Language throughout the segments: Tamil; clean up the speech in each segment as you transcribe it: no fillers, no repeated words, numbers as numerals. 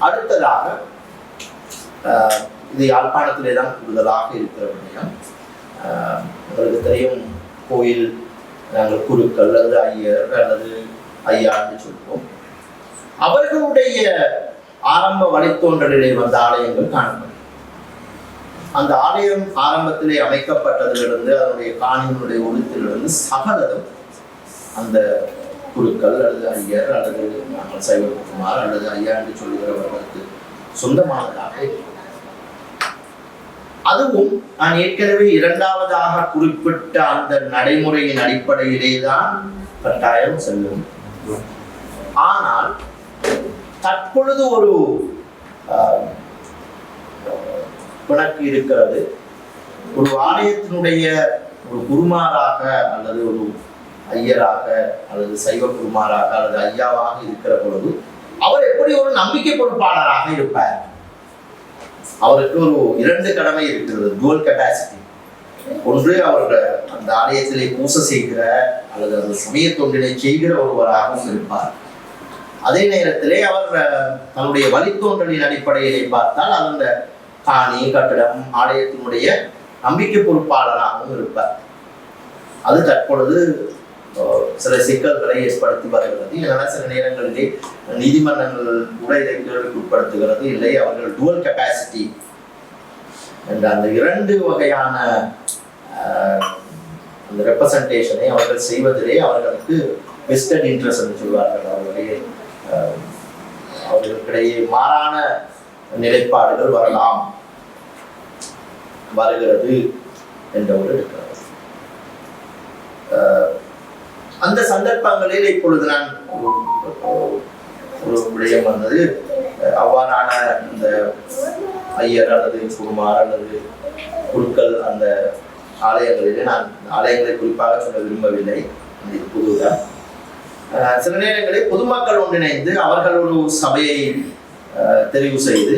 அடுத்ததாக இது யாழ்ப்பாணத்திலே தான் கூடுதலாக இருக்கிற விடயம். உங்களுக்கு தெரியும், கோயில் நாங்கள் குருக்கள் அல்லது ஐயர் அல்லது ஐயான்னு சொல்லுவோம். அவர்களுடைய ஆரம்ப வழித்தோன்றலிலே வந்த ஆலயங்கள் காணப்படும். அந்த ஆலயம் ஆரம்பத்திலே அமைக்கப்பட்டதிலிருந்து அதனுடைய காணியினுடைய ஒழுத்திலிருந்து சகலதும் அந்த குருக்கள் அல்லது ஐயர் அல்லது நாங்கள் சைவகுமார் அல்லது ஐயா என்று சொல்லுகிறவர்களுக்கு சொந்தமானதாக இருக்கும். அதுவும் நான் ஏற்கனவே இரண்டாவதாக குறிப்பிட்ட அந்த நடைமுறையின் அடிப்படையிலே தான் கட்டாயம் செல்லும். ஆனால் தற்பொழுது ஒரு பிணக்கு இருக்கிறது. ஒரு ஆலயத்தினுடைய ஒரு குருமாராக அல்லது ஒரு ஐயராக அல்லது சைவ குருமாராக அல்லது ஐயாவாக இருக்கிற பொழுது அவர் எப்படி ஒரு நம்பிக்கை பொறுப்பாளராக இருப்பார்? அவருக்கு ஒரு இரண்டு கடமை இருக்கிறது, dual capacity. ஒன்று, அவர் அந்த ஆலயத்திலே பூசை செய்கிற அல்லது அந்த சமய தொண்டினை செய்கிற ஒருவராகவும் இருப்பார். அதே நேரத்திலே அவர் தன்னுடைய வழித்தோன்றலின் அடிப்படையிலே பார்த்தால் அந்த காணி கட்டடம் ஆலயத்தினுடைய நம்பிக்கை பொறுப்பாளராகவும் இருப்பார். அது தற்பொழுது சில சிக்கல்களை ஏற்படுத்தி வருகிறது. இதனால் சில நேரங்களிலே நீதிமன்றங்கள் கூட இதை கேள்விக்கு உட்படுத்துகிறது. இல்லை, அவர்கள் dual capacity என்ற அந்த இரண்டு வகையான அந்த ரெப்ரசன்டேஷனை அவர்கள் செய்வதிலே அவர்களுக்கு வெஸ்டர்ன் இன்ட்ரெஸ்ட் என்று சொல்வார்கள். அவர்களுக்கிடையே மாறான நிலைப்பாடுகள் வருகிறது என்ற ஒரு இருக்கிறது. அந்த சந்தர்ப்பங்களில் இப்பொழுது நான் ஒரு விடயம் வந்தது, அவ்வாறான இந்த ஐயர் அல்லது குருமார் அல்லது குருக்கள் அந்த ஆலயங்களிலே, நான் ஆலயங்களை குறிப்பாக சொல்ல விரும்பவில்லை, இது புதுதான். சில நேரங்களில் பொதுமக்கள் ஒன்றிணைந்து அவர்கள் ஒரு சபையை தெரிவு செய்து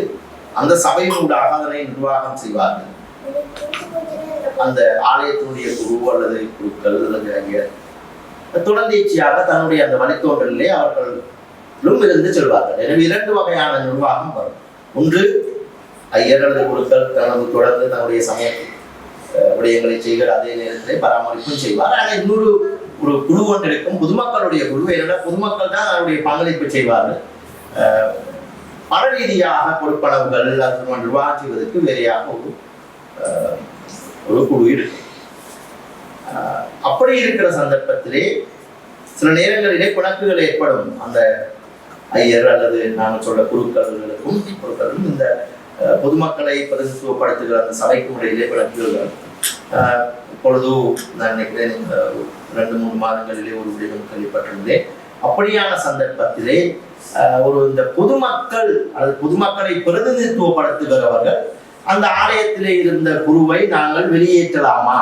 அந்த சபையினூடாக அதனை நிர்வாகம் செய்வார்கள். அந்த ஆலயத்தினுடைய குரு அல்லது குருக்கள் அல்லது ஐயர் தொடர்ந்தேச்சியாக தன்னுடைய அந்த வழித்தோன்றலிலே அவர்களும் இருந்து செல்வார்கள். எனவே இரண்டு வகையான நிர்வாகம் வரும். ஒன்று, ஐயர் அல்லது குருக்கள் தொடர்ந்து தன்னுடைய சமய விடயங்களை செய்கிற அதே நேரத்திலே பராமரிப்பும் செய்வார். ஆனால் இன்னொரு ஒரு குழு ஒன்று இருக்கும், பொதுமக்களுடைய குழு. ஏன்னா பொதுமக்கள் தான் அவருடைய பங்களிப்பு செய்வார்கள். பண ரீதியாக பொறுப்பளவுகள் அது நிர்வாகம் செய்வதற்கு வேறையாக ஒரு குழு இருக்கும். அப்படி இருக்கிற சந்தர்ப்பத்திலே சில நேரங்களிலே பிணக்குகள் ஏற்படும். அந்த ஐயர் அல்லது நாங்கள் சொல்ல குருக்களும் இந்த பொதுமக்களை பிரதிநிதித்துவப்படுத்துகிற அந்த சபைக்கும் இடையிலே பிணக்குகள். இப்பொழுது நான் நினைக்கிறேன் 2-3 மாதங்களிலே ஒரு விடயம் கேள்விப்பட்டிருந்தேன். அப்படியான சந்தர்ப்பத்திலே இந்த பொதுமக்கள் அல்லது பொதுமக்களை பிரதிநிதித்துவப்படுத்துகிறவர்கள் அந்த ஆலயத்திலே இருந்த குருவை நாங்கள் வெளியேற்றலாமா?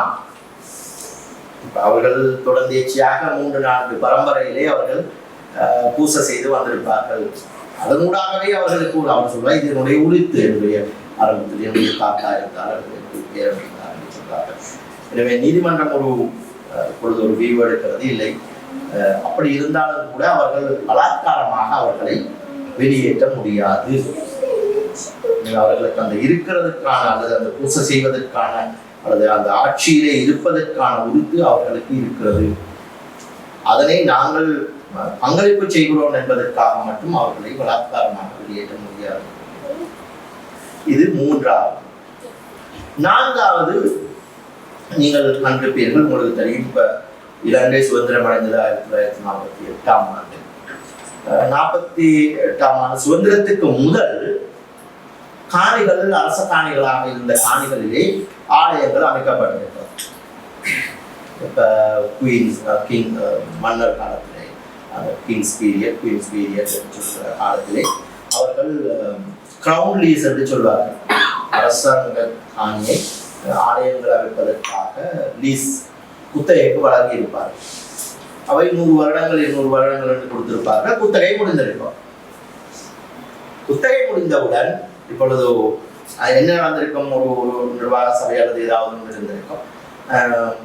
அவர்கள் தொடர்ந்தேச்சியாக 3-4 பரம்பரையிலே அவர்கள் பூசை செய்து வந்திருப்பார்கள். அதனூடாகவே அவர்களுக்கு அவர் சொல்வார், இது என்னுடைய உரித்து, என்னுடைய ஆரம்பத்தில் என்னுடைய தாத்தா இருந்தார், பேரன் இருந்தார் என்று சொல்றார்கள். எனவே நீதிமன்றம் இப்பொழுது ஒரு விரிவு எடுக்கிறது இல்லை. அப்படி இருந்தாலும் கூட அவர்கள் பலாத்காரமாக அவர்களை வெளியேற்ற முடியாது. அவர்களுக்கு அந்த இருக்கிறதுக்கான அல்லது அந்த பூசை செய்வதற்கான அல்லது அந்த ஆட்சியிலே இருப்பதற்கான உறுப்பு அவர்களுக்கு இருக்கிறது. அதனை நாங்கள் பங்களிப்பு செய்கிறோம் என்பதற்காக மட்டும் அவர்களை பலாத்காரமாக வெளியேற்ற முடியாது. இது 3வது. 4வது, நீங்கள் கண்டிருப்பீர்கள், உங்களுக்கு தெரியும், இப்ப இலங்கை சுதந்திரம் அடைந்தது 1948ஆம் ஆண்டு. 48ஆம் ஆண்டு சுதந்திரத்துக்கு முதல் காணிகள் அரச காணிகளாக இருந்த காணிகளிலே ஆலயங்கள் அமைக்கப்பட்டிருக்கிறது. இப்ப கிங் மன்னர் காலத்திலே, குயின்ஸ் பீரியட் சொல்கிற காலத்திலே அவர்கள் கிரவுன் லீஸ் என்று சொல்வார்கள். அரசாங்க காணியை ஆலயங்கள் அமைப்பதற்காக லீஸ் குத்தகைக்கு வழங்கி இருப்பார்கள். அவை 100 வருடங்கள் 200 வருடங்கள் என்று கொடுத்திருப்பார்கள். குத்தகை முடிந்திருக்கும். குத்தகை முடிந்தவுடன் இப்பொழுது என்ன நடந்திருக்கும்? ஒரு நிர்வாக சபை அல்லது ஏதாவது ஒன்று இருந்திருக்கும்.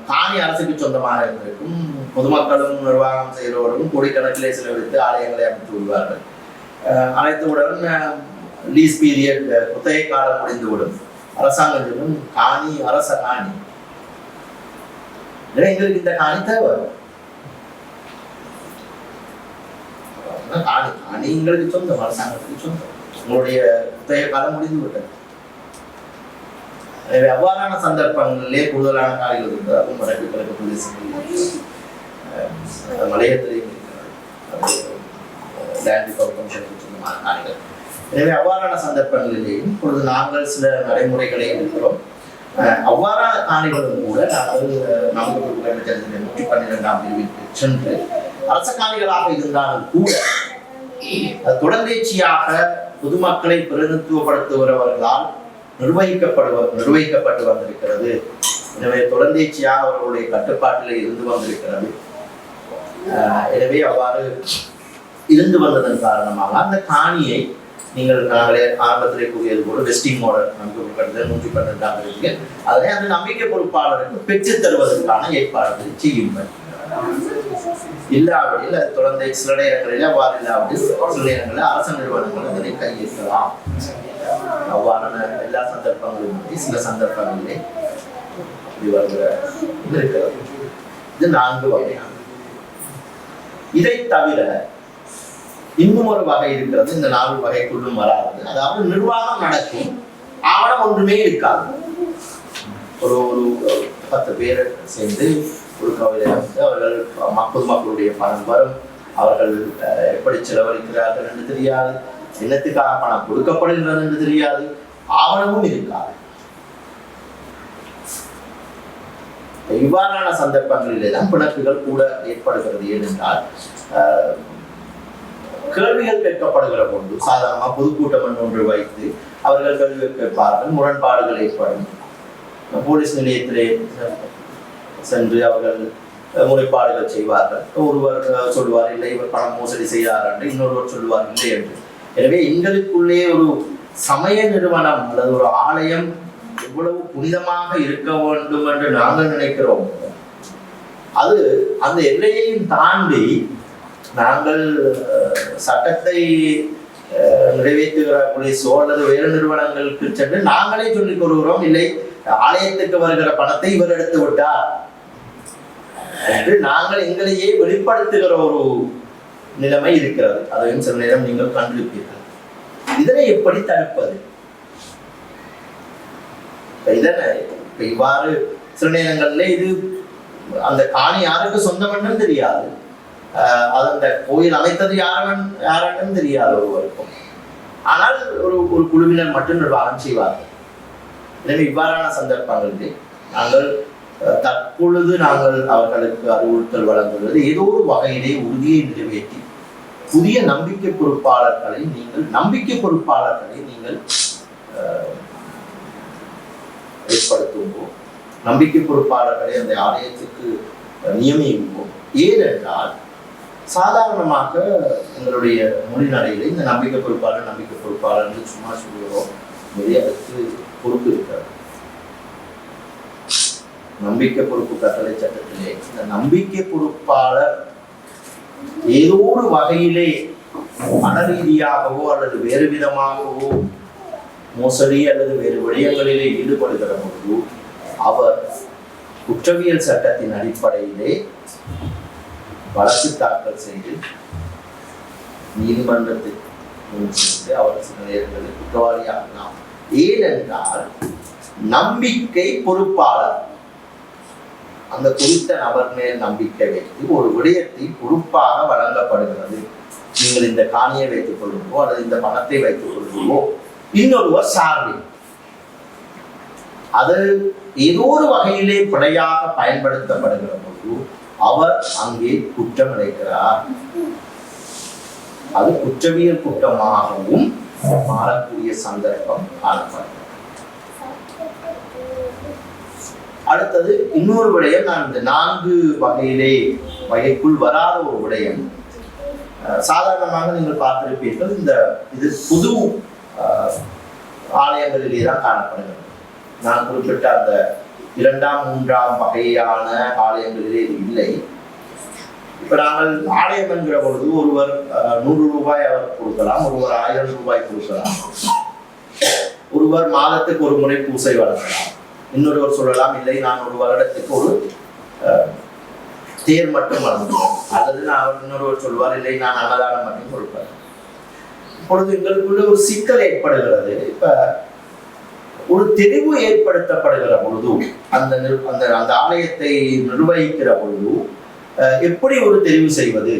காணி அரசுக்கு சொந்தமாக இருந்திருக்கும். பொதுமக்களும் நிர்வாகம் செய்கிறவர்களும் கோடிக்கணக்கிலே செலவழித்து ஆலயங்களை அமைத்து விடுவார்கள். அனைத்துடன் லீஸ் பீரியட் குத்தகை காலம் முடிந்துவிடும். அரசாங்கம் சொல்லும் காணி அரச காணி, எங்களுக்கு இந்த காணி தேவை. காணி காணி எங்களுக்கு சொந்தம், அரசாங்கத்துக்கு சொந்தம், உங்களுடைய குத்தகை காலம் முடிந்து விட்டது. எனவே அவ்வாறான சந்தர்ப்பங்களிலே கூடுதலான காணிகள் இருக்கிறார்கள். வடக்கு கிழக்கு பிரதேசங்களில் மலையத்திலையும் காணிகள். எனவே அவ்வாறான சந்தர்ப்பங்களிலேயும் இப்பொழுது நாங்கள் சில நடைமுறைகளை இருக்கிறோம். அவ்வாறான காணிகளும் கூட நாங்கள் நமக்கு 112ஆம் பிரிவிற்கு சென்று அரச காணிகளாக இருந்தாலும் கூட தொடர்ந்தேர்ச்சியாக பொதுமக்களை பிரதிநிதித்துவப்படுத்துகிறவர்களால் நிர்வகிக்கப்பட்டு வந்திருக்கிறது. எனவே தொடர்ந்தேர்ச்சியாக அவர்களுடைய கட்டுப்பாட்டில் இருந்து வந்திருக்கிறது. எனவே அவ்வாறு இருந்து வந்ததன் காரணமாக அந்த காணியை நாங்களே ஆரம்பத்திலே கூறியது போல வெஸ்டிங் மாடல் நமக்கு 112ஆம் பிரிவுக்கு அதனை அந்த நம்பிக்கை பொறுப்பாளருக்கு பெற்றுத் தருவதற்கான ஏற்பாடுகளை செய்யுங்கள். இல்லாவிடில் அது தொடர்ந்து சில நேரங்களில் அவ்வாறு இல்லாவிடில் சில நேரங்களில் அரசு நிறுவனங்கள் அதனை கையேற்கலாம். அவ்வாறான எல்லா சந்தர்ப்பங்களும் சில சந்தர்ப்பங்களிலே இருக்கிறது. இது 4 வகையான. இதை தவிர இன்னும் ஒரு வகை இருக்கிறது. இந்த 4 வகைக்குள்ளும் வராது. அதாவது நிர்வாகம் நடக்கும், ஆவணம் ஒன்றுமே இருக்காது. ஒரு 10 பேர் சேர்ந்து ஒரு கவலை அவர்கள் பொதுமக்களுடைய பணம் வரும், அவர்கள் எப்படி செலவழிக்கிறார்கள் என்று தெரியாது, என்னத்துக்காக பணம் கொடுக்கப்படுகிறது என்று தெரியாது, ஆவணமும் இருக்காது. இவ்வாறான சந்தர்ப்பங்களிலே தான் பிணக்குகள் கூட ஏற்படுகிறது. ஏனென்றால் கேள்விகள் கேட்கப்படுகிற போது சாதாரணமாக பொதுக்கூட்டம் ஒன்று வைத்து அவர்கள் கேள்வி கேட்பார்கள், முரண்பாடுகள் ஏற்படும். போலீஸ் நிலையத்திலே சென்று அவர்கள் முறைப்பாடுகள் செய்வார்கள். ஒருவர் சொல்லுவார் இல்லை இவர் பணம் மோசடி செய்கிறார் என்று, இன்னொருவர் சொல்லுவார் இல்லை என்று. எனவே எங்களுக்குள்ளே ஒரு சமய நிறுவனம் அல்லது ஒரு ஆலயம் எவ்வளவு புனிதமாக இருக்க வேண்டும் என்று நாங்கள் நினைக்கிறோம், அது அந்த எல்லையையும் தாண்டி நாங்கள் சட்டத்தை நிறைவேற்றுகிற போலீஸோ அல்லது வேறு நிறுவனங்களுக்கு சென்று நாங்களே சொல்லிக் கொள்கிறோம், இல்லை ஆலயத்துக்கு வருகிற பணத்தை இவர் எடுத்து விட்டார் என்று நாங்கள் எங்களையே வெளிப்படுத்துகிற ஒரு நிலைமை இருக்கிறது. அதையும் சில நேரம் நீங்கள் கண்டிருப்பீர்கள். இதனை எப்படி தடுப்பது? இதனை இவ்வாறு சில நேரங்களில் இது அந்த காணி யாருக்கு சொந்தம் என்றும் தெரியாது, அந்த கோயில் அமைத்தது யாரென்றும் தெரியாது ஒருவருக்கும். ஆனால் ஒரு குழுவினர் மட்டும் நிர்வாகம் செய்வார்கள். எனவே இவ்வாறான சந்தர்ப்பங்களில் நாங்கள் தற்பொழுது அவர்களுக்கு அறிவுறுத்தல் வழங்குவது ஏதோ ஒரு வகையிலே உறுதியை நிறைவேற்றி புதிய நம்பிக்கை பொறுப்பாளர்களை நீங்கள் ஏற்படுத்துவோம். நம்பிக்கை பொறுப்பாளர்களை அந்த ஆலயத்துக்கு நியமிப்போம். ஏனென்றால் சாதாரணமாக எங்களுடைய மொழிநடையில இந்த நம்பிக்கை பொறுப்பாளர் என்று சும்மா சொல்லுகிறோம். அதற்கு பொறுப்பு இருக்கிறது. நம்பிக்கை பொறுப்பு கட்டளை சட்டத்திலே இந்த நம்பிக்கை பொறுப்பாளர் ஏதோ ஒரு வகையிலே மனரீதியாகவோ அல்லது வேறு விதமாகவோ மோசடி அல்லது வேறு விடயங்களிலே ஈடுபடுகிற போது அவர் குற்றவியல் சட்டத்தின் அடிப்படையிலே வழக்கு தாக்கல் செய்து நீதிமன்றத்தில் அவர் சில நேரங்களில் குற்றவாளியாகலாம். ஏனென்றால் நம்பிக்கை பொறுப்பாளர் அந்த குறித்த நபர் மேல் நம்பிக்கை வைத்து ஒரு விடயத்தை பொறுப்பாக வழங்கப்படுகிறது. நீங்கள் இந்த காணியை வைத்துக் கொள்ளுங்கோ அல்லது இந்த பணத்தை வைத்துக் கொள்ளுங்கோ, இன்னொருவர் சார்பு அது ஏதோ ஒரு வகையிலே பிழையாக பயன்படுத்தப்படுகிற போது அவர் அங்கே குற்றம் இழைக்கிறார். அது குற்றவியல் குற்றமாகவும் மாறக்கூடிய சந்தர்ப்பம் காணப்படும். அடுத்தது இன்னொரு விடயம், நான் இந்த 4 வகைக்குள் வராத ஒரு விடயம். சாதாரணமாக நீங்கள் பார்த்திருப்பீர்கள், இது புது ஆலயங்களிலே தான் காணப்படுகிறது. நான் குறிப்பிட்ட அந்த 2ஆம் 3ஆம் வகையான ஆலயங்களிலே இது இல்லை. இப்ப நாங்கள் ஆலயம் என்கிற பொழுது ஒருவர் 100 ரூபாய் அவர் கொடுக்கலாம், ஒருவர் 1000 ரூபாய் கொடுக்கலாம், ஒருவர் மாதத்துக்கு ஒரு முறை பூசை வழங்கலாம், இன்னொருவர் சொல்லலாம் இல்லை நான் ஒரு வருடத்துக்கு ஒரு தேர் மட்டும் வழங்குவோம், அல்லது இன்னொருவர் சொல்வார் இல்லை நான் அன்னதானம் மட்டும் கொடுப்பேன். இப்பொழுது எங்களுக்குள்ள ஒரு சிக்கல் ஏற்படுகிறது. இப்ப ஒரு தெளிவு ஏற்படுத்தப்படுகிற பொழுது அந்த அந்த ஆலயத்தை நிர்வகிக்கிற பொழுது எப்படி ஒரு தெரிவு செய்வது,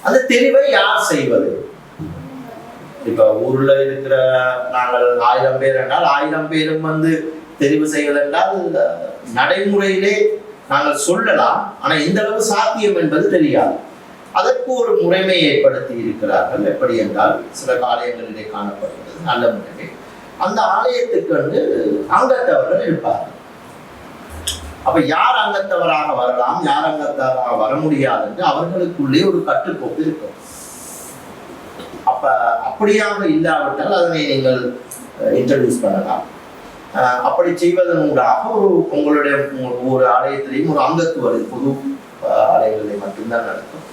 அந்த தெரிவை யார் செய்வது? இப்ப ஊர்ல இருக்கிற நாங்கள் 1000 பேர் என்றால் 1000 பேரும் தெரிவு செய்வதென்றால் நடைமுறையிலே நாங்கள் சொல்லலாம், ஆனா இந்த அளவு சாத்தியம் என்பது தெரியாது. அதற்கு ஒரு முறைமை ஏற்படுத்தி இருக்கிறார்கள். எப்படி என்றால் சில ஆலயங்களிலே காணப்படுகிறது நல்ல முறைமை. அந்த ஆலயத்துக்கு அங்கத்தவர்கள் இருப்பார்கள். அப்ப யார் அங்கத்தவராக வரலாம், யார் அங்கத்தவராக வர முடியாது என்று அவர்களுக்குள்ளே ஒரு கட்டுக்கோப்பு இருக்கும். அப்ப அப்படியாக இல்லாவிட்டால் அதனை நீங்கள் இன்ட்ரடியூஸ் பண்ணலாம். அப்படி செய்வதன் ஊடாக உங்களுடைய ஒரு ஆலயத்திலையும் ஒரு அங்கத்துவர், பொது ஆலயங்களை மட்டும்தான் நடக்கும்,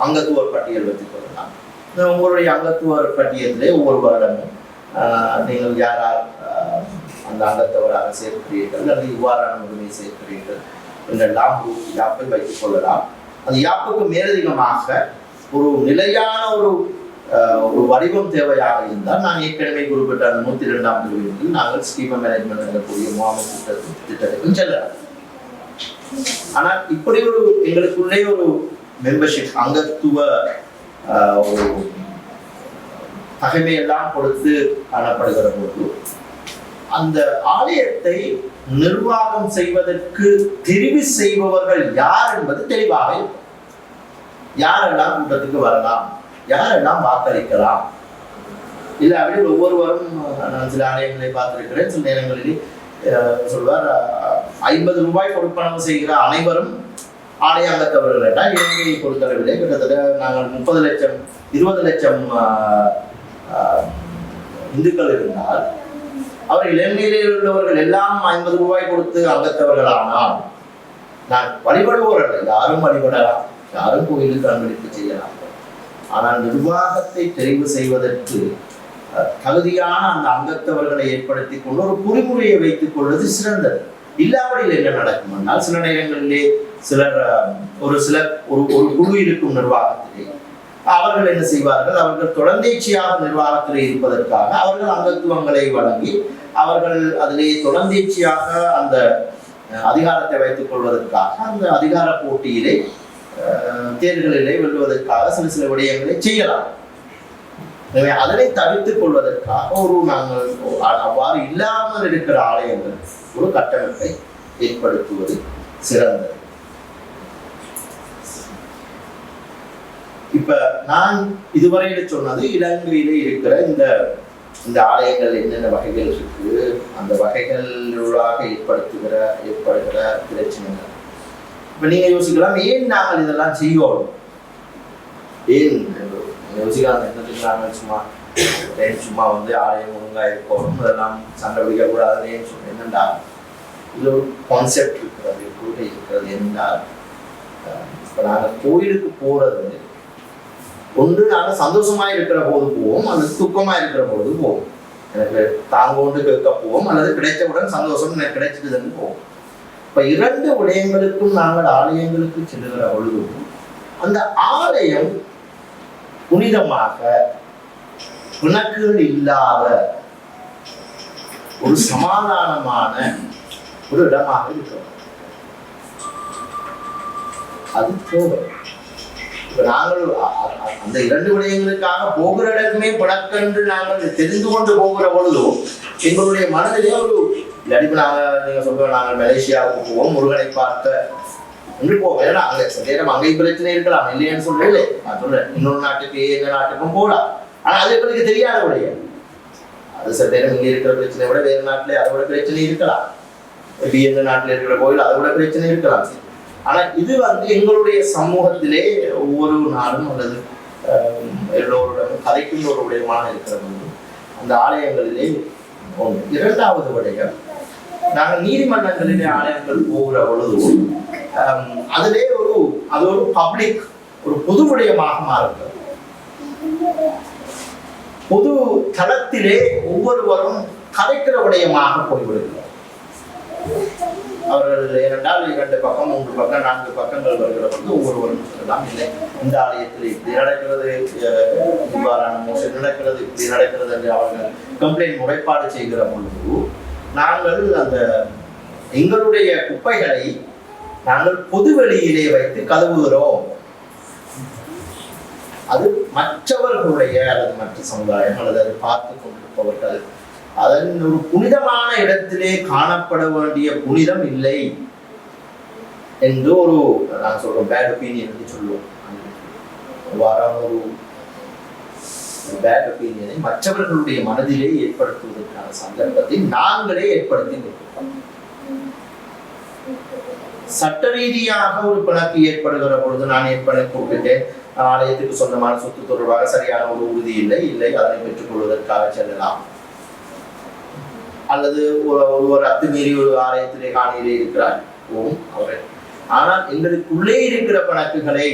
அங்கத்துவர் பட்டியல் வைத்துக் கொள்ளலாம். உங்களுடைய அங்கத்துவர் பட்டியலிலே ஒவ்வொரு வருடமும் நீங்கள் யார் அந்த அங்கத்தவராக சேர்க்கிறீர்கள் அல்லது இவ்வாறான உரிமை சேர்க்கிறீர்கள் என்றெல்லாம் ஒரு யாப்பை வைத்துக் கொள்ளலாம். அந்த யாப்புக்கு மேலதிகமாக ஒரு நிலையான ஒரு வடிவம் தேவையாக இருந்தால் நான் ஏற்கனவே குறிப்பிட்ட அந்த 102ஆம் பிரிவில் நாங்கள் ஸ்கீம் மேனேஜ்மெண்ட் என்கூடிய முகாமை திட்டத்துக்கும் செல்லலாம். ஆனால் இப்படி ஒரு எங்களுக்குள்ளே ஒரு மெம்பர்ஷிப் அங்கத்துவ ஒரு தகைமையெல்லாம் கொடுத்து காணப்படுகிற போது அந்த ஆலயத்தை நிர்வாகம் செய்வதற்கு தெரிவு செய்பவர்கள் யார் என்பது தெளிவாக இருக்கும். யாரெல்லாம் கூட்டத்துக்கு வரலாம், யாரெல்லாம் வாக்களிக்கலாம். இல்லாவிட ஒவ்வொருவரும் நான் சில ஆலயங்களை பார்த்திருக்கிறேன். சில நேரங்களில் சொல்வார் 50 ரூபாய் கொடுப்பனவு செய்கிற அனைவரும் ஆலய அங்கத்தவர்கள் என்றால் இலங்கையை பொறுத்தளவிலே கிட்டத்தட்ட நாங்கள் 30 லட்சம் 20 லட்சம் இந்துக்கள் இருந்தால் அவர் இலங்கையிலே உள்ளவர்கள் எல்லாம் 50 ரூபாய் கொடுத்து அங்கத்தவர்கள் ஆனால் நான் வழிபடுவோர் அல்ல, யாரும் வழிபடலாம், யாரும் கோயிலுக்கு அன்பளிப்பு செய்யலாம். ஆனால் நிர்வாகத்தை தெரிவு செய்வதற்கு தகுதியான அந்த அங்கத்தவர்களை ஏற்படுத்திக் கொண்டு ஒரு குறிமுறையை வைத்துக் கொள்வது சிறந்தது. இல்லாவடியில் என்ன நடக்கும் என்றால் சில நேரங்களிலே ஒரு குழு இருக்கும் நிர்வாகத்திலே அவர்கள் என்ன செய்வார்கள், அவர்கள் தொடர்ந்தேச்சியாக நிர்வாகத்திலே இருப்பதற்காக அவர்கள் அங்கத்துவங்களை வழங்கி அவர்கள் அதிலே தொடர்ந்தேச்சியாக அந்த அதிகாரத்தை வைத்துக் கொள்வதற்காக அந்த அதிகார போட்டியிலே தேர்தலிலே வெல்வதற்காக சில விடயங்களை செய்யலாம். எனவே அதனை தவிர்த்துக் கொள்வதற்காக நாங்கள் அவ்வாறு இல்லாமல் இருக்கிற ஆலயங்கள் ஒரு கட்டமைப்பை ஏற்படுத்துவது சிறந்தது. இப்ப நான் இதுவரையில சொன்னது இலங்கையிலே இருக்கிற இந்த ஆலயங்கள் என்னென்ன வகைகள் இருக்கு, அந்த வகைகளூடாக ஏற்படுகிற பிரச்சனைகள். இப்ப நீங்க யோசிக்கலாம், ஏன் நாங்கள் இதெல்லாம் செய்யணும், ஏன் யோசிக்கலாம் என்னதுக்கு நாங்கள் சும்மா ஆலயம் ஒழுங்கா இருக்கணும், அதெல்லாம் சண்டை பிடிக்க கூடாதுன்னு சொல்லி என்னண்டா இது ஒரு கான்செப்ட் இருக்கிறது, கொள்கை இருக்கிறது. என்றால் இப்ப நாங்கள் கோயிலுக்கு போறது ஒன்று நாங்கள் சந்தோஷமா இருக்கிற போது போவோம், அல்லது துக்கமா இருக்கிற போது போவோம். எனக்கு தாங்கோண்டு கேட்க போவோம், அல்லது கிடைச்சவுடன் சந்தோஷம் எனக்கு கிடைச்சிட்டுதுன்னு போவோம். இப்ப 2 விடயங்களுக்கும் நாங்கள் ஆலயங்களுக்கு செல்லுகிற பொழுது அந்த ஆலயம் புனிதமாக பிணக்குகள் இல்லாத ஒரு சமாதானமான ஒரு இடமாக இருக்கிறது. அது தேவை. நாங்கள் அந்த 2 விடயங்களுக்காக போகிற இடத்துமே பிணக்கென்று நாங்கள் தெரிந்து கொண்டு போகிற பொழுதும் எங்களுடைய மனதிலே ஒரு இல்லாட்டி நீங்க சொல்ற நாங்கள் மலேசியாவுக்கு போவோம், முருகனை பார்க்க என்று போவோம். ஏன்னா அங்க சில நேரம் அங்கே பிரச்சனை இருக்கலாம், இல்லைன்னு சொல்லல. நான் சொல்றேன், இன்னொரு நாட்டுக்கு எந்த நாட்டுக்கும் போகலாம். ஆனா அது எங்களுக்கு தெரியாத விடயம். அது சில நேரம் இங்க இருக்கிற பிரச்சனை விட வேறு நாட்டிலே அதை விட பிரச்சனை இருக்கலாம். எந்த நாட்டில் இருக்கிற கோயில் அதை விட பிரச்சனை இருக்கலாம். ஆனா இது எங்களுடைய சமூகத்திலே ஒவ்வொரு நாளும் அல்லது எல்லோருடன் கதைக்கும் ஒரு விடயமாக இருக்கிறது. அந்த ஆலயங்களிலே ஒன்று. 2வது விடயம், நாங்கள் நீதிமன்றங்களிலே ஆலயங்கள் போகிற பொழுது அதிலே ஒரு அது ஒரு பப்ளிக், ஒரு பொது விடயமாக மாறுகிறது. பொது தளத்திலே ஒவ்வொருவரும் கலைக்கிற விடயமாக போய்விடுகிறார். அவர்கள் இரண்டால் 2 பக்கம் 3 பக்கம் 4 பக்கங்கள் வருகிற பொழுது ஒவ்வொருவரும் சொல்லலாம், இல்லை இந்த ஆலயத்தில் இப்படி நடக்கிறது, இவ்வாறான மோசடி நடக்கிறது, இப்படி நடக்கிறது என்று அவர்கள் கம்ப்ளைண்ட் முறைப்பாடு செய்கிற பொழுது நாங்கள் அந்த எங்களுடைய குப்பைகளை நாங்கள் பொது வெளியிலே வைத்து கழுவுகிறோம். அது மற்றவர்களுடைய அல்லது மற்ற சமுதாயம் அல்லது அதை பார்த்து கொண்டிருப்பவர்கள் அதன் ஒரு புனிதமான இடத்திலே காணப்பட வேண்டிய புனிதம் இல்லை என்று ஒரு நான் சொல்றோம் பேட் ஒப்பீனியன் என்று சொல்லுவோம். ஒரு பேட் ஒப்பீனியனை மற்றவர்களுடைய மனதிலே ஏற்படுத்துவதற்கான சந்தர்ப்பத்தை நாங்களே ஏற்படுத்தி கொடுக்கிறோம். சட்ட ரீதியாக ஒரு பிணக்கு ஏற்படுகிற பொழுது நான் ஏற்பட கூப்பிட்டேன், ஆலயத்துக்கு சொந்தமான சொத்து தொடர்பாக சரியான ஒரு உறுதி இல்லை, அதனை பெற்றுக் கொள்வதற்காக செல்லலாம். அல்லது ஒரு அத்துமீறி ஒரு ஆலயத்திலே காணியிலே இருக்கிறார் அவர்கள். ஆனால் எங்களுக்குள்ளே இருக்கிற கணக்குகளை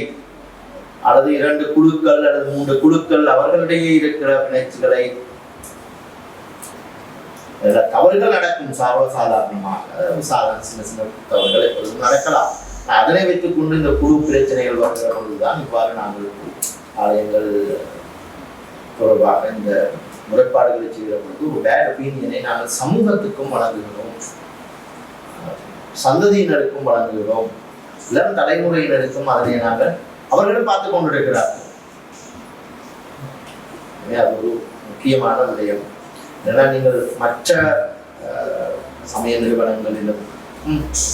அல்லது 2 குழுக்கள் அல்லது 3 குழுக்கள் அவர்களிடையே இருக்கிற பிணைச்சுகளை தவறுகள் நடக்கும், சாதாரணமாக சின்ன சின்ன தவறுகள் எப்பொழுதும் நடக்கலாம். அதனை வைத்துக் கொண்டு இந்த குழு பிரச்சனைகள் வருகிற பொழுதுதான் இவ்வாறு நாங்கள் ஆலயங்கள் தொடர்பாக இந்த முறைப்பாடுகளை செய்கிற பொழுது ஒரு பேட் ஒப்பீனியனை நாங்கள் சமூகத்துக்கும் வழங்குகிறோம், சந்ததியினருக்கும் வழங்குகிறோம், இளம் தலைமுறையினருக்கும் அதனை நாங்கள் அவர்களும் பார்த்து கொண்டிருக்கிறார்கள். அது ஒரு முக்கியமான விடயம். ஏன்னா நீங்கள் மற்ற சமய நிறுவனங்களிலும்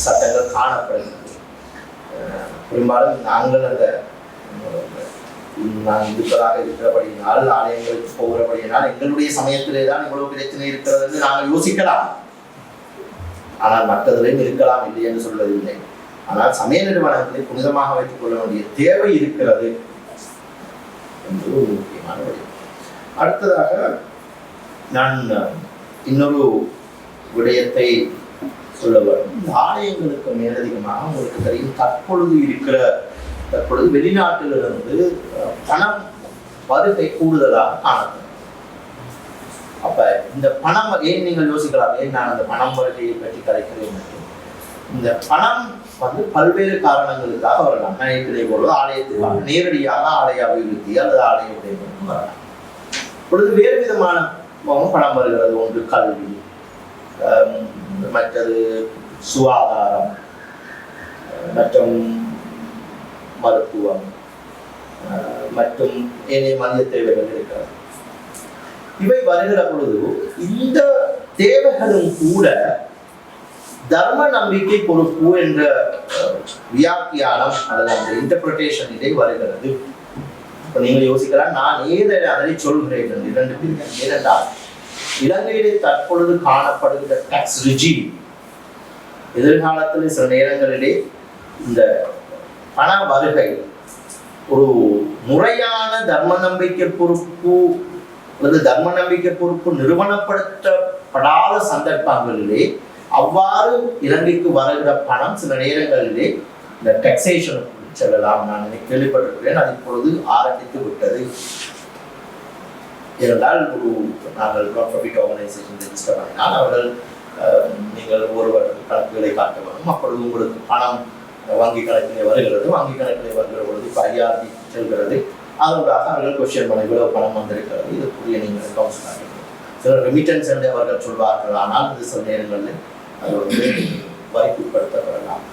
சட்டங்கள் காணப்படுகிறது. பெரும்பாலும் நாங்கள் அந்த நான் இந்துக்களாக இருக்கிறபடியினால் ஆலயங்களுக்கு போகிறபடியினால் எங்களுடைய சமயத்திலே தான் இவ்வளவு பிரச்சனை இருக்கிறது என்று நாங்கள் யோசிக்கலாம். ஆனால் மற்றதிலையும் இருக்கலாம், இல்லை என்று சொல்வதில்லை. ஆனால் சமய நிறுவனங்களை புனிதமாக வைத்துக் கொள்ள வேண்டிய தேவை இருக்கிறது என்று ஒரு முக்கியமான விடயம். அடுத்ததாக நான் இன்னொரு விடயத்தை சொல்ல வரும். இந்த ஆலயங்களுக்கு மேலதிகமாக உங்களுக்கு தெரியும், தற்பொழுது வெளிநாட்டிலிருந்து பணம் வருகை கூடுதலாக காணப்படும். அப்ப இந்த பணம் ஏன் நீங்கள் யோசிக்கலாம், ஏன் நான் அந்த பணம் வருகையை பற்றி கலைக்கிறேன். இந்த பணம் பல்வேறு காரணங்களுக்காக வரலாம். நினைக்கிறே பொழுது ஆலயத்துக்காக நேரடியாக ஆலய அபிவிருத்தி அல்லது ஆலய உடைமைக்கு வரலாம். பொழுது வேறு விதமான பணம் வருகிறது. ஒன்று கல்வி, மற்றது சுகாதாரம், மற்றும் மருத்துவம், மற்றும் ஏனைய மனித தேவைகள் இருக்கிறது. இவை வருகிற பொழுது இந்த தேவைகளும் கூட தர்ம நம்பிக்கை பொறுப்பு என்ற வியாக்கியானம் அல்லது அந்த இன்டர்பிரேஷன் இதை வருகிறது. இப்ப நீங்கள் யோசிக்கலாம், நான் அதனை சொல்கிறேன். 2 பேர்கள். ஏனென்றால் இலங்கையிலே தற்பொழுது காணப்படுகிற டாக்ஸ் ரிஜிம் எதிர்காலத்தில் சில நேரங்களிலே இந்த பண வருகை ஒரு முறையான தர்ம நம்பிக்கை பொறுப்பு அல்லது தர்ம நம்பிக்கை பொறுப்பு நிறுவனப்படுத்தப்படாத சந்தர்ப்பங்களிலே அவ்வாறு இலங்கைக்கு வருகிற பணம் சில நேரங்களிலே இந்த டாக்ஸேஷனுக்கு செல்லலாம். நான் கேள்விப்பட்டிருக்கிறேன். அது இப்பொழுது ஆரம்பித்து விட்டது. இருந்தால் நாங்கள் நான் ப்ராஃபிட் ஆர்கனைசேஷன் ரெஜிஸ்டர் பண்ணினால் அவர்கள் நீங்கள் ஒருவர் கணக்குகளை காட்ட வரும். அப்பொழுது உங்களுக்கு பணம் வங்கி கணக்கிலே வருகிறது. வங்கி கணக்கிலே வருகிற பொழுது பரியாதி செல்கிறது. அதற்காக அவர்கள் கொஸ்டின் பண்ண இவ்வளவு பணம் வந்திருக்கிறது, இதுக்குரிய நீங்கள் அக்கௌண்ட்ஸ் காட்டுங்கள். சில ரெமிட்டன்ஸ் என்று அவர்கள் சொல்வார்கள். ஆனால் இது சில நேரங்களில் அது வரிக்குட்படுத்தப்படலாம்.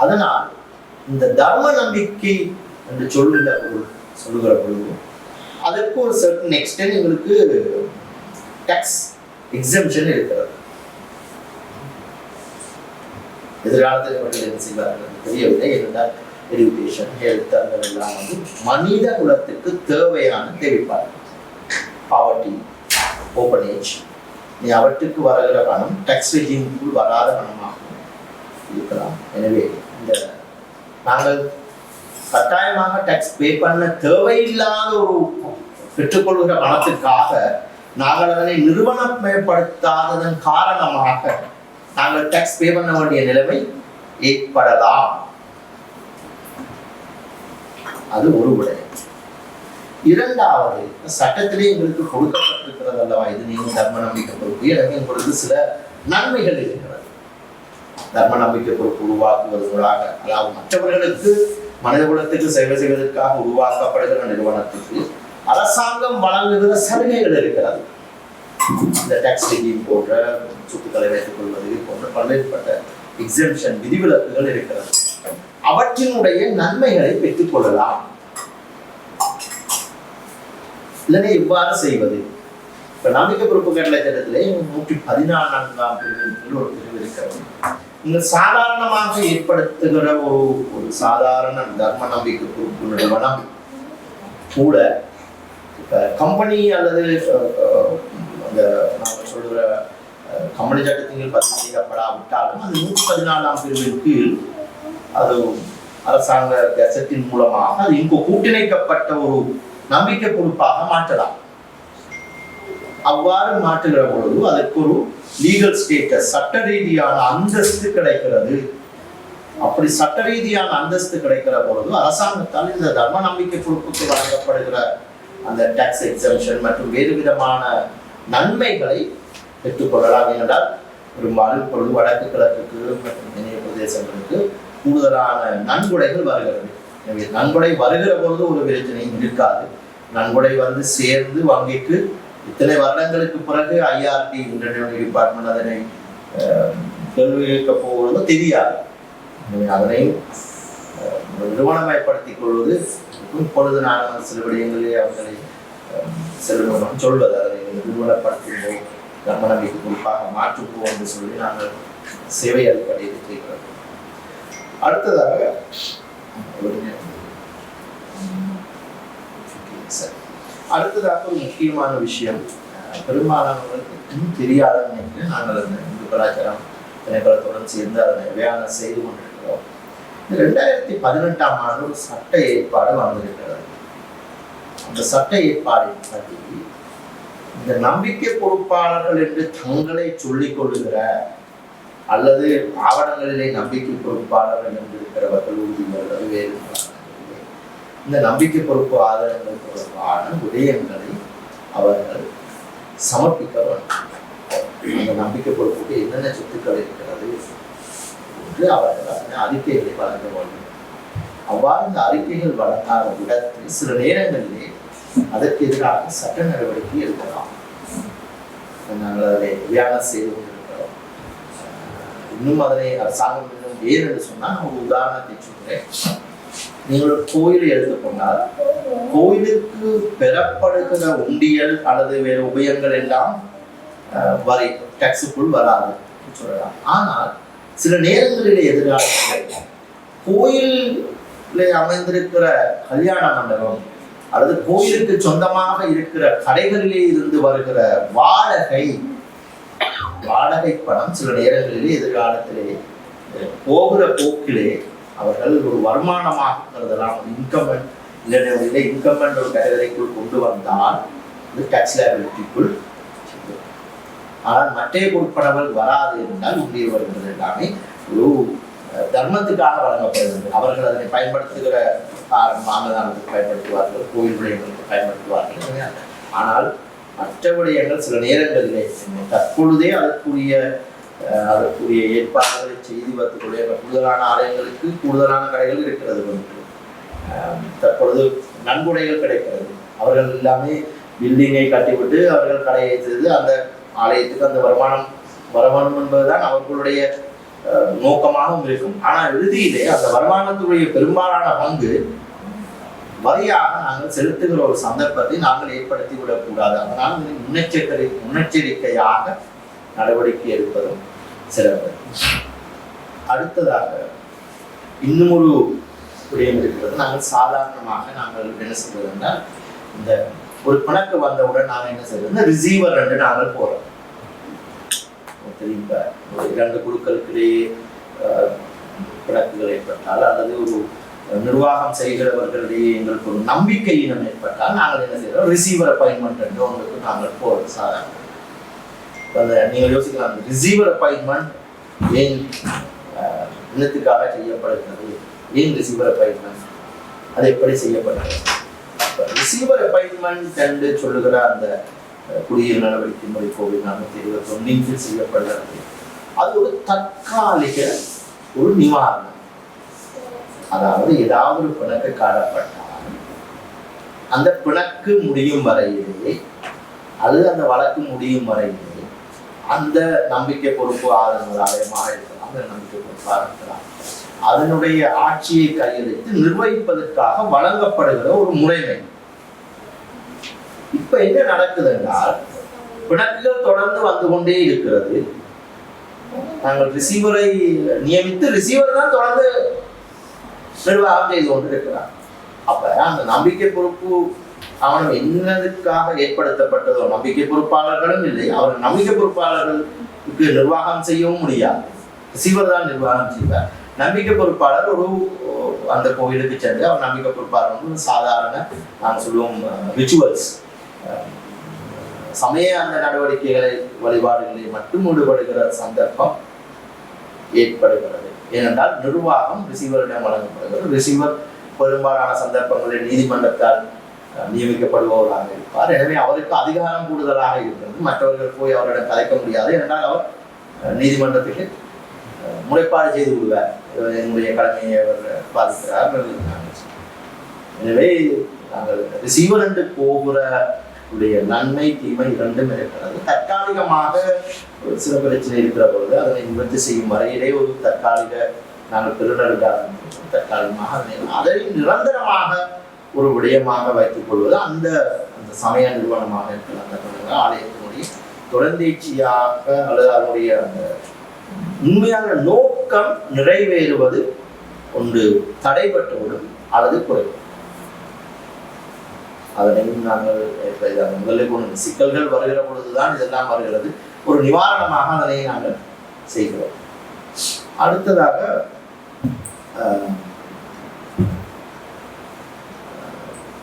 அதனால் இந்த தர்ம நம்பிக்கை என்று சொல்லுகிற பொழுது அதற்கு ஒரு சர்டன் எக்ஸ்டென்ட் எங்களுக்கு டாக்ஸ் எக்ஸம்ஷன் இருக்கிறது. எதிர்காலத்தில் இவர்கள் என்ன செய்வார்கள் தெரியவில்லை. இருந்தால் எஜுகேஷன், ஹெல்த் அதெல்லாம் மனித குலத்திற்கு தேவையான தேவைப்பாடு, பாவர்ட்டி, ஓப்பன் ஏஜ், நீ அவற்றுக்கு வருகிற பணம் டாக்ஸ் ரெஜிமுக்குள் வராத பணமாக இருக்கலாம். எனவே இந்த நாங்கள் கட்டாயமாக டாக்ஸ் பே பண்ண தேவையில்லாத ஒரு பெற்றுக்கொள்கிற பணத்திற்காக நாங்கள் அதனை நிறுவனமயப்படுத்தாததன் காரணமாக நாங்கள் டாக்ஸ் பே பண்ண வேண்டிய நிலைமை ஏற்படலாம். அது ஒரு விடயம். இரண்டாவது, சட்டத்திலே எங்களுக்கு கொடுக்கப்பட்டிருக்கிறது அல்லவா, இது நீங்கள் தர்ம நம்பிக்கை பொறுப்பு, எனவே உங்களுக்கு சில நன்மைகள் இருக்கிறது. தர்ம நம்பிக்கை பொறுப்பு உருவாக்குவதற்காக, அதாவது மற்றவர்களுக்கு மனித குலத்துக்கு சேவை செய்வதற்காக உருவாக்கப்படுகிற நிறுவனத்துக்கு அரசாங்கம் வழங்குகிற சலுகைகள் இருக்கிறது. இந்த டாக்ஸ் ரெஜிம் போன்ற சொத்துக்களை வைத்துக் கொள்வது போன்ற பல்வேறுபட்ட எக்ஸம்ஷன் விதிவிலக்குகள் இருக்கிறது. அவற்றினுடைய நன்மைகளை பெற்றுக் கொள்ளலாம். இதனை எவ்வாறு செய்வது? இப்ப நம்பிக்கை பொறுப்பு கட்டளை சட்டத்திலே 114ஆம் பிரிவில் ஒரு பிரிவு இருக்கிறது. இங்கு சாதாரணமாக ஏற்படுத்துகிற ஒரு சாதாரண தர்ம நம்பிக்கை பொறுப்பு நிறுவனம் கூட கம்பெனி அல்லது அந்த நாங்கள் சொல்கிற கம்பெனி சட்டத்தின் பதிவு செய்யப்படாவிட்டாலும் அது 114ஆம் பிரிவின் கீழ் அது அரசாங்க கெசட்டின் மூலமாக அது இங்கு கூட்டிணைக்கப்பட்ட ஒரு நம்பிக்கை பொறுப்பாக மாற்றலாம். அவ்வாறு மாற்றுகிற பொழுது அதற்கு ஒரு லீகல் ஸ்டேட்டஸ், சட்ட ரீதியான அந்தஸ்து கிடைக்கிறது. அப்படி சட்ட ரீதியான அந்தஸ்து கிடைக்கிற பொழுது அரசாங்கத்தால் இந்த தர்ம நம்பிக்கை பொறுப்புக்கு வழங்கப்படுகிற அந்த டாக்ஸ் எக்ஸம்ஷன் மற்றும் வேறு விதமான நன்மைகளை பெற்றுக்கொள்ளலாம். என்றால் பெரும்பாலும் இப்பொழுது வடக்கு கிழக்கு மற்றும் இணைய பிரதேசங்களுக்கு கூடுதலான நன்கொடைகள் வருகிறது. எனவே நன்கொடை வருகிற பொழுது ஒரு பிரச்சனையும் இருக்காது. நன்கொடை வந்து சேர்ந்து வங்கிக்கு இத்தனை வருடங்களுக்கு பிறகு IRT டிபார்ட்மெண்ட் அதனை கேள்வி கேட்க போவதோ தெரியாது. அதனை நிறுவனமயப்படுத்திக் கொள்வது இப்பொழுது நான் சில விடயங்களே அவர்களை செல்வம் சொல்வது, அதனை நிறுவனப்படுத்தும்போது தர்ம நம்பிக்கை குறிப்பாக மாற்றுப்போம் என்று சொல்லி நாங்கள் சேவை அடிப்படையில் கேட்கிறோம். அடுத்ததாக ஒரு முக்கியமான விஷயம், பெரும்பாலானவர்களுக்கு தெரியாத நினைக்கிறேன். நாங்கள் இந்து கலாச்சாரம் திணைக்களத்துடன் சேர்ந்து அதனை வேலை செய்து கொண்டிருக்கிறோம். 2018ஆம் ஆண்டு ஒரு சட்ட ஏற்பாடு வந்திருக்கிறது. அந்த சட்ட ஏற்பாடின் பற்றி இந்த நம்பிக்கை பொறுப்பாளர்கள் என்று தங்களை சொல்லிக் கொள்ளுகிற அல்லது ஆவணங்களிலே நம்பிக்கை பொறுப்பாளர்கள் என்று இருக்கிறவர்கள் உறுதிகள் வேறு இந்த நம்பிக்கை பொறுப்பு ஆதாரங்கள் தொடர்பான விடயங்களை அவர்கள் சமர்ப்பிக்க வேண்டும். அந்த நம்பிக்கை பொறுப்புக்கு என்னென்ன சொத்துக்கள் இருக்கிறது என்று அவர்கள் அறிக்கைகளை வழங்க வேண்டும். அவ்வாறு இந்த அறிக்கைகள் வழங்காத விடத்தில் சில நேரங்களிலே அதற்கு எதிராக சட்ட நடவடிக்கை எடுக்கலாம். நாங்கள் அதை வியாபாரம் செய்து கொண்டிருக்கிறோம். இன்னும் அதனை அரசாங்கம் இன்னும் ஏன் என்று சொன்னால் ஒரு உதாரணத்தை சொல்கிறேன். நீங்கள் ஒரு கோயிலை எடுத்துக்கொண்டால் கோயிலுக்கு பெறப்படுகிற உண்டியல் அல்லது வேறு உபயங்கள் எல்லாம் வரி டாக்ஸுக்குள் வராது சொல்லலாம். ஆனால் சில நேரங்களிலே எதிராக கோயிலே அமைந்திருக்கிற கல்யாண மண்டபம் அல்லது கோயிலுக்கு சொந்தமாக இருக்கிற கடைகளிலே இருந்து வருகிற வாடகை பணம் சில நேரங்களிலே எதிர்காலத்திலே போகிற போக்கிலே அவர்கள் ஒரு வருமானமாக கருதலாம். இன்கம் என்ற ஒரு கேட்டகரிக்குள் கொண்டு வந்தால் இது டாக்ஸ் லைபிலிட்டிக்குள். ஆனால் மற்ற பொருட்பணங்கள் வராது என்றால் உண்டியல் வருகிறது எல்லாமே ஒரு தர்மத்துக்காக வழங்கப்படுகிறது. அவர்கள் அதனை பயன்படுத்துகிற மாமதானத்துக்கு பயன்படுத்துவார்கள், கோயில் விடயங்களுக்கு பயன்படுத்துவார்கள். ஆனால் மற்ற விடயங்கள் சில நேரங்களிலே தற்பொழுதே அதற்குரிய ஏற்பாடுகளை செய்து வரக்கூடிய கூடுதலான ஆலயங்களுக்கு கூடுதலான கடைகள் இருக்கிறது. தற்பொழுது நன்கொடைகள் கிடைக்கிறது. அவர்கள் எல்லாமே பில்டிங்கை கட்டிவிட்டு அவர்கள் கடையை செய்து அந்த ஆலயத்துக்கு அந்த வருமானம் என்பதுதான் அவர்களுடைய நோக்கமாகவும் இருக்கும். ஆனால் இறுதியிலே அந்த வருமானத்துடைய பெரும்பாலான பங்கு வரியாக நாங்கள் செலுத்துகிற ஒரு சந்தர்ப்பத்தை நாங்கள் ஏற்படுத்தி விடக்கூடாது. அதனால் முன்னெச்சரிக்கையாக நடவடிக்கை எடுப்பதும் சிறப்பு. அடுத்ததாக இன்னும் ஒரு விடயம் இருக்கிறது. நாங்கள் சாதாரணமாக என்ன செய்வது என்றால், இந்த ஒரு கணக்கு வந்தவுடன் நாங்கள் என்ன செய்வது, ரிசீவர் என்று நாங்கள் போறோம். திரும்ப இரண்டு குழுக்களுக்கிடையே கணக்குகள் ஏற்பட்டால் அல்லது ஒரு நிர்வாகம் செய்கிறவர்களிடையே எங்களுக்கு ஒரு நம்பிக்கை இனம் ஏற்பட்டால் நாங்கள் என்ன செய்யறோம், ரிசீவர் அப்பாயின்மெண்ட் என்று உங்களுக்கு நாங்கள் போறோம். சாதாரண நீங்கள் யோசிக்கலாம், ரிசீவர் அப்பாயின்மெண்ட் ஏன் இன்னத்துக்காக செய்யப்படுகிறது, ஏன் ரிசீவர் அப்பாயின்மெண்ட் அது எப்படி செய்யப்பட்டது? ரிசீவர் அப்பாயின்மெண்ட் என்று சொல்லுகிற அந்த குடியியல் நடவடிக்கை முறை COVID-421 செய்யப்படுகிறது. அது ஒரு தற்காலிக ஒரு நிவாரணம். அதாவது ஏதாவது ஒரு பிணக்கு காணப்பட்டால் அந்த பிணக்கு முடியும் வரையிலேயே அல்லது அந்த வழக்கு முடியும் வரையிலேயே அந்த நம்பிக்கை பொறுப்பு ஆளுநர் ஆலயமாக இருக்கலாம், அந்த நம்பிக்கை பொறுப்பாக இருக்கலாம், அதனுடைய ஆட்சியை கையெழுத்து நிர்வகிப்பதற்காக வழங்கப்படுகிற ஒரு முறைமை. இப்ப என்ன நடக்குது என்றால் பிணக்குகள் தொடர்ந்து வந்து கொண்டே இருக்கிறது. நாங்கள் ரிசீவரை நியமித்து ரிசீவர் தான் தொடர்ந்து நிர்வாகம் செய்து கொண்டு இருக்கிறார். அப்ப அந்த நம்பிக்கை பொறுப்பு அவன் என்னதுக்காக ஏற்படுத்தப்பட்டதோ, நம்பிக்கை பொறுப்பாளர்களும் இல்லை, அவர் நம்பிக்கை பொறுப்பாளர்களுக்கு நிர்வாகம் செய்யவும் முடியாது, ரிசீவர் தான் நிர்வாகம் செய்வார். நம்பிக்கை பொறுப்பாளர் ஒரு அந்த கோவிலுக்கு சென்று அவர் நம்பிக்கை பொறுப்பாளர் வந்து சாதாரண நாங்கள் சொல்லுவோம் ரிச்சுவல்ஸ், சமய அந்த நடவடிக்கைகளை வழிபாடுகளை மட்டும் ஈடுபடுகிற சந்தர்ப்பம் ஏற்படுகிறது. ஏனென்றால் நிர்வாகம் ரிசீவரிடம் வழங்கப்படுகிறது. ரிசீவர் பெரும்பாலான சந்தர்ப்பங்களில் நீதிமன்றத்தால் நியமிக்கப்படுபவராக இருப்பார். எனவே அவருக்கு அதிகாரம் கூடுதலாக இருக்கிறது. மற்றவர்கள் போய் அவரிடம் கலைக்க முடியாது. ஏனென்றால் அவர் நீதிமன்றத்துக்கு முறைப்பாடு செய்து விடுவார், என்னுடைய கடமையை அவர் பாதிக்கிறார். எனவே நாங்கள் ரிசீவர் என்று போகிற நன்மை தீமை இரண்டும் இருக்கிறது. தற்காலிகமாக சில பிரச்சனை இருக்கிற பொழுது அதனை நிவர்த்தி செய்யும் வரையிலே ஒரு தற்காலிக நாங்கள் திருநெடுக்காக தற்காலிகமாக அதை நிரந்தரமாக ஒரு விடயமாக வைத்துக் கொள்வது அந்த அந்த சமய நிறுவனமாக இருக்கலாம், அந்த ஆலயத்தினுடைய தொடர்ந்தேர்ச்சியாக அல்லது அதனுடைய அந்த உண்மையான நோக்கம் நிறைவேறுவது ஒன்று தடைபட்டுவிடும் அல்லது குறைவு. அதனையும் நாங்கள் முதலில் கொண்டு சிக்கல்கள் வருகிற பொழுதுதான் இதெல்லாம் வருகிறது. ஒரு நிவாரணமாக அதனை நாங்கள் செய்கிறோம். அடுத்ததாக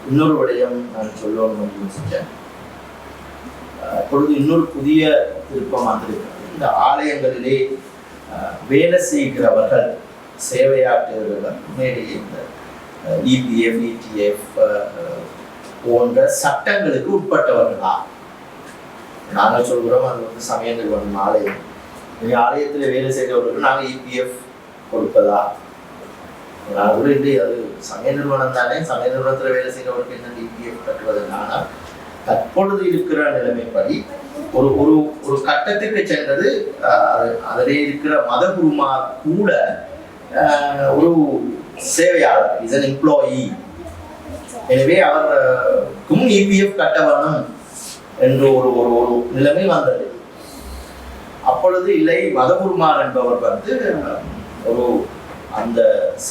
இன்னொரு விடயம் நான் சொல்லணும்னு யோசிச்சேன். இப்பொழுது இன்னொரு புதிய திருப்பம் வந்திருக்கிறது. இந்த ஆலயங்களிலே வேலை செய்கிறவர்கள், சேவையாற்றுகிறவர்கள் உண்மையிலேயே இந்த EPF, ETF போன்ற சட்டங்களுக்கு உட்பட்டவர்களா? நாங்கள் சொல்கிறோம் அது வந்து சமய நிறுவனம் ஆலயம். ஆலயத்தில் வேலை செய்கிறவர்களுக்கு நாங்கள் EPF கொடுப்பதா? நான் கூட இல்லை, அது சமய நிறுவனம் தானே, சமய நிறுவனத்தில் வேலை செய்கிறவர்களுக்கு என்ன EPF கட்டுவதற்கான தற்பொழுது இருக்கிற நிலைமைப்படி ஒரு ஒரு ஒரு கட்டத்துக்கு சென்றது. அதிலே இருக்கிற மதகுருமார் கூட ஒரு சேவையாளர், இஸ் அன் எம்ப்ளாயி. எனவே அவருக்கும் EPF கட்ட வேணும் என்று ஒரு ஒரு நிலைமை வந்தது. அப்பொழுது இல்லை, மதகுருமார் என்பவர் வந்து ஒரு அந்த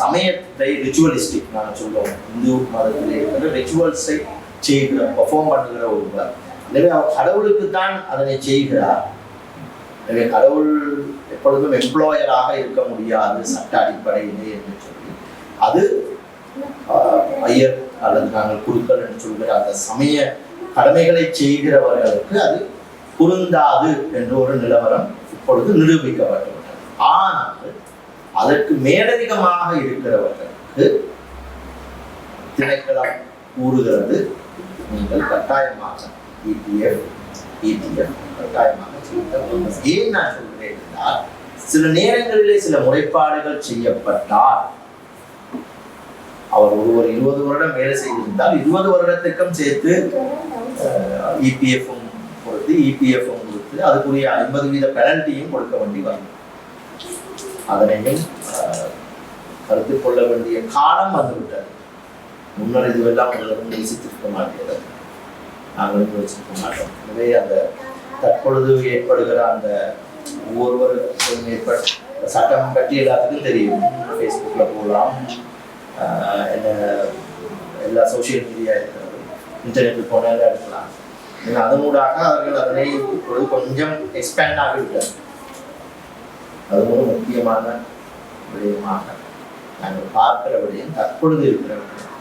சமயத்தை ரிச்சுவலிஸ்டிக் நான் சொல்லுவோம், இந்து மதத்தில் இருக்கிற ரிச்சுவல்ஸை செய்கிற பெர்ஃபார்ம் பண்ணுகிற ஒருவர். எனவே அவர் கடவுளுக்கு தான் அதனை செய்கிறார். எனவே கடவுள் எப்பொழுதும் எம்ப்ளாயராக இருக்க முடியாது சட்ட அடிப்படையிலே என்று சொல்லி அது ஐயர் அல்லது நாங்கள் குருக்கள் என்று சொல்கிற அந்த சமய கடமைகளை செய்கிறவர்களுக்கு அது பொருந்தாது என்ற ஒரு நிலவரம் இப்பொழுது நிரூபிக்கப்பட்டுள்ளது. ஆனால் அதற்கு மேலதிகமாக இருக்கிறவர்களுக்கு திணைக்களம் கூறுகிறது, நீங்கள் கட்டாயமாக EPF கட்டாயமாக செய்ய. ஏன் நான் சொல்கிறேன் என்றால், சில நேரங்களிலே சில முறைப்பாடுகள் செய்யப்பட்டால் அவர் ஒருவர் 20 வருடம் வேலை செய்திருந்தால் 20 வருடத்துக்கும் சேர்த்து EPF-உம் கொடுத்து EPF-உம் கொடுத்து அதுக்குரிய 50% பெனல்ட்டியும் கொடுக்க வேண்டி வரும். அதனையும் கருத்தில் கொள்ள வேண்டிய காலம் வந்துவிட்டது. முன்னர் இதுவெல்லாம் யோசித்திருக்க மாட்டேன், நாங்களும் யோசிக்க மாட்டோம். எனவே அந்த தற்பொழுது ஏற்படுகிற அந்த ஒவ்வொருவருக்கும் சட்டம் பற்றி எல்லாத்துக்கும் தெரியும். ஃபேஸ்புக்கில் போகலாம், என்ன எல்லா சோசியல் மீடியா இருக்கிறது, இன்டர்நெட்டில் போனாலும் எடுக்கலாம். அதனூடாக அவர்கள் அதனை இப்பொழுது கொஞ்சம் எக்ஸ்பேண்ட் ஆகிவிட்டார். அது ஒரு முக்கியமான விடயமாக நாங்கள் பார்க்கிற விடயம் தற்பொழுது இருக்கிற விடயம்.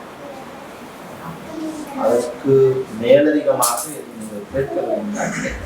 அதற்கு மேலதிகமாக நீங்கள் கேட்க வேண்டும்.